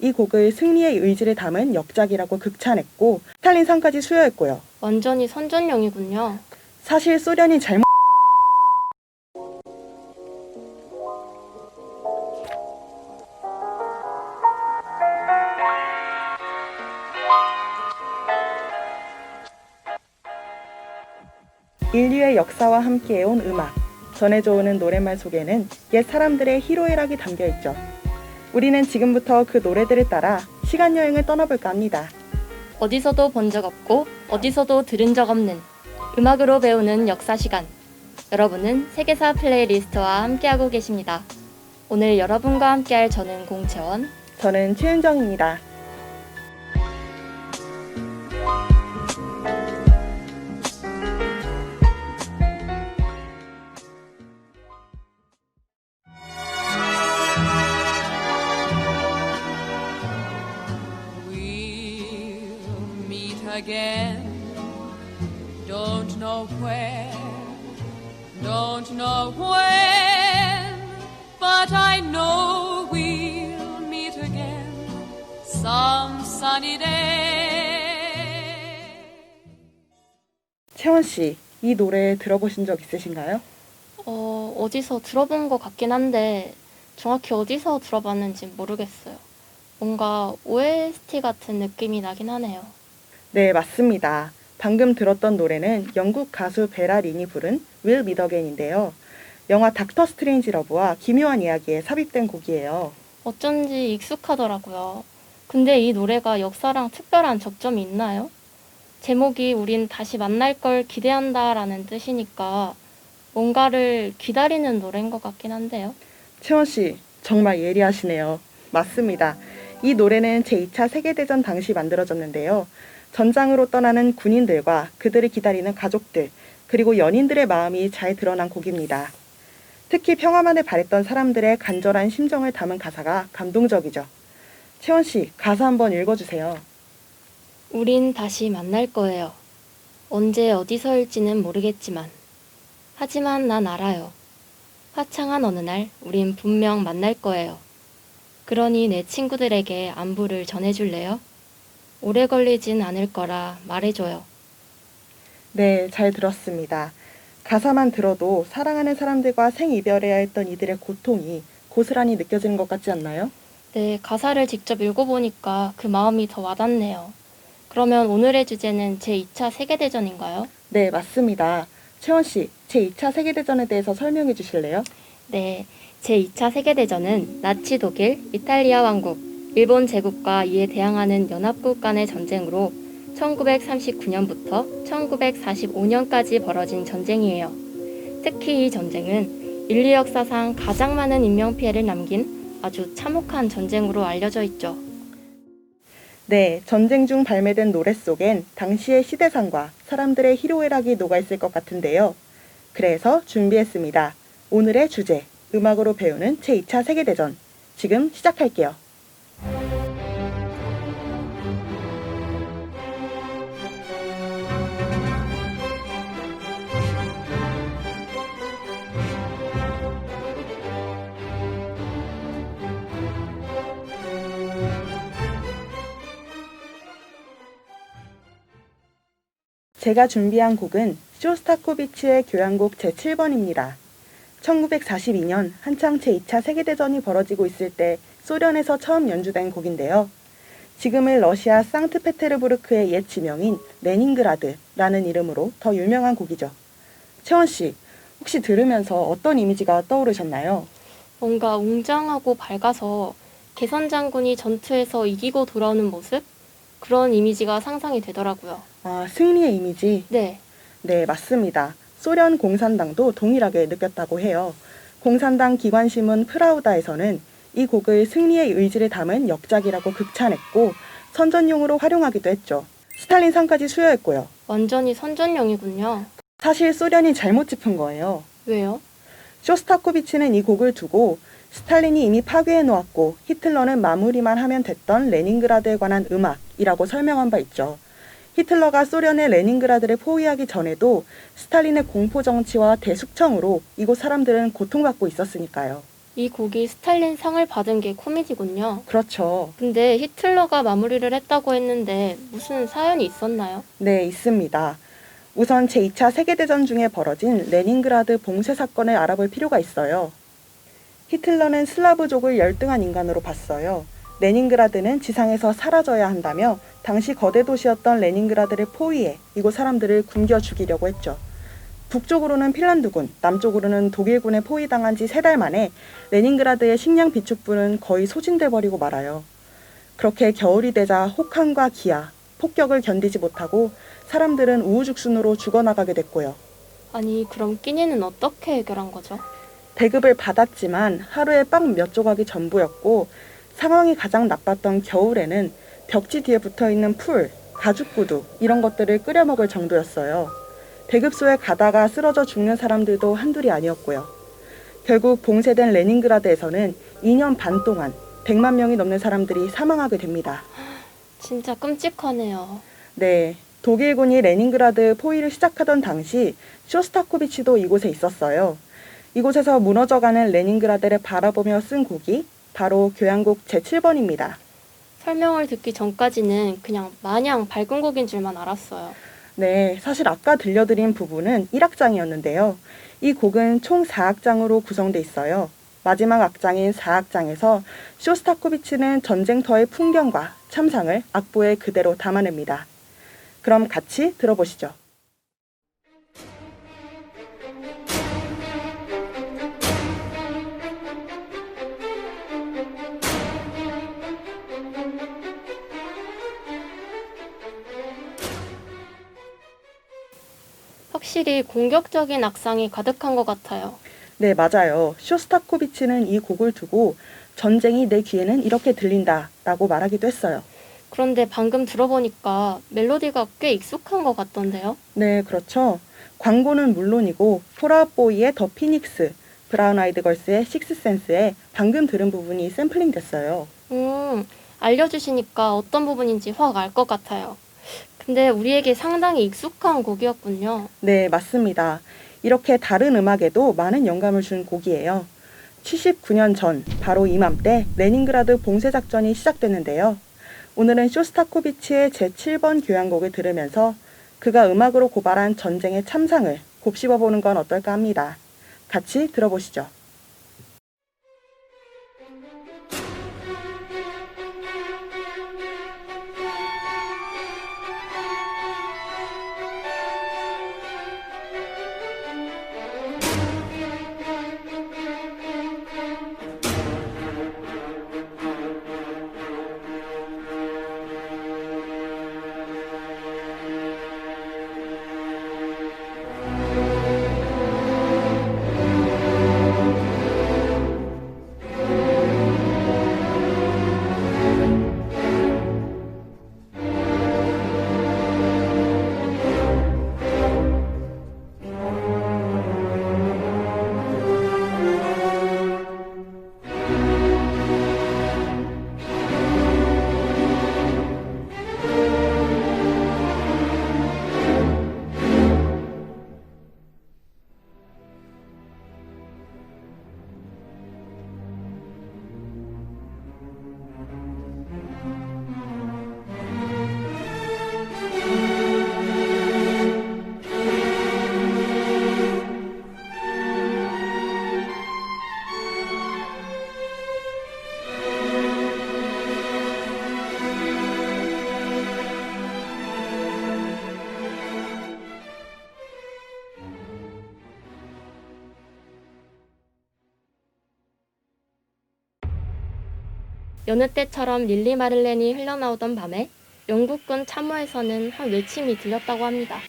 이 곡을 승리의 의지를 담은 역작이라고 극찬했고 스탈린상까지 수여했고요. 완전히 선전용이군요. 사실 소련이 잘못 인류의 역사와 함께해온 음악, 전해져 오는 노랫말 속에는 옛 사람들의 희로애락이 담겨있죠. 우리는 지금부터 그 노래들을 따라 시간여행을 떠나볼까 합니다. 어디서도 본 적 없고 어디서도 들은 적 없는 음악으로 배우는 역사 시간. 여러분은 세계사 플레이리스트와 함께하고 계십니다. 오늘 여러분과 함께할 저는 공채원. 저는 최은정입니다. Again, don't know where, don't know when, but I know we'll meet again some sunny day. 채원 씨, 이 노래 들어보신 적 있으신가요? 어디서 들어본 것 같긴 한데 정확히 어디서 들어봤는지 모르겠어요. 뭔가 OST 같은 느낌이 나긴 하네요. 네, 맞습니다. 방금 들었던 노래는 영국 가수 베라 린이 부른 We'll Meet Again인데요. 영화 닥터 스트레인지 러브와 기묘한 이야기에 삽입된 곡이에요. 어쩐지 익숙하더라고요. 근데 이 노래가 역사랑 특별한 접점이 있나요? 제목이 우린 다시 만날 걸 기대한다 라는 뜻이니까 뭔가를 기다리는 노래인 것 같긴 한데요. 채원 씨, 정말 예리하시네요. 맞습니다. 이 노래는 제2차 세계대전 당시 만들어졌는데요. 전장으로 떠나는 군인들과 그들을 기다리는 가족들, 그리고 연인들의 마음이 잘 드러난 곡입니다. 특히 평화만을 바랬던 사람들의 간절한 심정을 담은 가사가 감동적이죠. 채원 씨, 가사 한번 읽어주세요. 우린 다시 만날 거예요. 언제 어디서일지는 모르겠지만. 하지만 난 알아요. 화창한 어느 날 우린 분명 만날 거예요. 그러니 내 친구들에게 안부를 전해줄래요? 오래 걸리진 않을 거라 말해줘요. 네, 잘 들었습니다. 가사만 들어도 사랑하는 사람들과 생이별해야 했던 이들의 고통이 고스란히 느껴지는 것 같지 않나요? 네, 가사를 직접 읽어보니까 그 마음이 더 와닿네요. 그러면 오늘의 주제는 제2차 세계대전인가요? 네, 맞습니다. 채원 씨, 제2차 세계대전에 대해서 설명해 주실래요? 네, 제2차 세계대전은 나치 독일, 이탈리아 왕국, 일본 제국과 이에 대항하는 연합국 간의 전쟁으로 1939년부터 1945년까지 벌어진 전쟁이에요. 특히 이 전쟁은 인류 역사상 가장 많은 인명피해를 남긴 아주 참혹한 전쟁으로 알려져 있죠. 네, 전쟁 중 발매된 노래 속엔 당시의 시대상과 사람들의 희로애락이 녹아있을 것 같은데요. 그래서 준비했습니다. 오늘의 주제, 음악으로 배우는 제2차 세계대전. 지금 시작할게요. 제가 준비한 곡은 쇼스타코비치의 교향곡 제7번입니다. 1942년 한창 제2차 세계대전이 벌어지고 있을 때 소련에서 처음 연주된 곡인데요. 지금의 러시아 상트페테르부르크의 옛 지명인 레닌그라드라는 이름으로 더 유명한 곡이죠. 채원 씨, 혹시 들으면서 어떤 이미지가 떠오르셨나요? 뭔가 웅장하고 밝아서 개선 장군이 전투에서 이기고 돌아오는 모습? 그런 이미지가 상상이 되더라고요. 아, 승리의 이미지? 네, 네, 맞습니다. 소련 공산당도 동일하게 느꼈다고 해요. 공산당 기관신문 프라우다에서는 이 곡을 승리의 의지를 담은 역작이라고 극찬했고 선전용으로 활용하기도 했죠. 스탈린상까지 수여했고요. 완전히 선전용이군요. 사실 소련이 잘못 짚은 거예요. 왜요? 쇼스타코비치는 이 곡을 두고 스탈린이 이미 파괴해 놓았고 히틀러는 마무리만 하면 됐던 레닌그라드에 관한 음악이라고 설명한 바 있죠. 히틀러가 소련의 레닌그라드를 포위하기 전에도 스탈린의 공포 정치와 대숙청으로 이곳 사람들은 고통받고 있었으니까요. 이 곡이 스탈린 상을 받은 게 코미디군요. 그렇죠. 근데 히틀러가 마무리를 했다고 했는데 무슨 사연이 있었나요? 네, 있습니다. 우선 제2차 세계대전 중에 벌어진 레닌그라드 봉쇄 사건을 알아볼 필요가 있어요. 히틀러는 슬라브족을 열등한 인간으로 봤어요. 레닌그라드는 지상에서 사라져야 한다며 당시 거대 도시였던 레닌그라드를 포위해 이곳 사람들을 굶겨 죽이려고 했죠. 북쪽으로는 핀란드군, 남쪽으로는 독일군에 포위당한 지 3달 만에 레닌그라드의 식량 비축부는 거의 소진돼 버리고 말아요. 그렇게 겨울이 되자 혹한과 기아, 폭격을 견디지 못하고 사람들은 우후죽순으로 죽어나가게 됐고요. 아니, 그럼 끼니는 어떻게 해결한 거죠? 배급을 받았지만 하루에 빵 몇 조각이 전부였고 상황이 가장 나빴던 겨울에는 벽지 뒤에 붙어있는 풀, 가죽구두 이런 것들을 끓여 먹을 정도였어요. 배급소에 가다가 쓰러져 죽는 사람들도 한둘이 아니었고요. 결국 봉쇄된 레닌그라드에서는 2년 반 동안 100만 명이 넘는 사람들이 사망하게 됩니다. 진짜 끔찍하네요. 네, 독일군이 레닌그라드 포위를 시작하던 당시 쇼스타코비치도 이곳에 있었어요. 이곳에서 무너져가는 레닌그라드를 바라보며 쓴 곡이 바로 교향곡 제7번입니다. 설명을 듣기 전까지는 그냥 마냥 밝은 곡인 줄만 알았어요. 네, 사실 아까 들려드린 부분은 1악장이었는데요. 이 곡은 총 4악장으로 구성돼 있어요. 마지막 악장인 4악장에서 쇼스타코비치는 전쟁터의 풍경과 참상을 악보에 그대로 담아냅니다. 그럼 같이 들어보시죠. 확실히 공격적인 악상이 가득한 것 같아요. 네, 맞아요. 쇼스타코비치는 이 곡을 두고 전쟁이 내 귀에는 이렇게 들린다 라고 말하기도 했어요. 그런데 방금 들어보니까 멜로디가 꽤 익숙한 것 같던데요? 네, 그렇죠. 광고는 물론이고 폴아웃보이의 더 피닉스, 브라운 아이드 걸스의 식스센스에 방금 들은 부분이 샘플링 됐어요. 알려주시니까 어떤 부분인지 확 알 것 같아요. 근데 우리에게 상당히 익숙한 곡이었군요. 네, 맞습니다. 이렇게 다른 음악에도 많은 영감을 준 곡이에요. 79년 전, 바로 이맘때 레닌그라드 봉쇄 작전이 시작됐는데요. 오늘은 쇼스타코비치의 제7번 교향곡을 들으면서 그가 음악으로 고발한 전쟁의 참상을 곱씹어보는 건 어떨까 합니다. 같이 들어보시죠. 여느 때처럼 릴리 마를렌이 흘러나오던 밤에 영국군 참호에서는 한 외침이 들렸다고 합니다.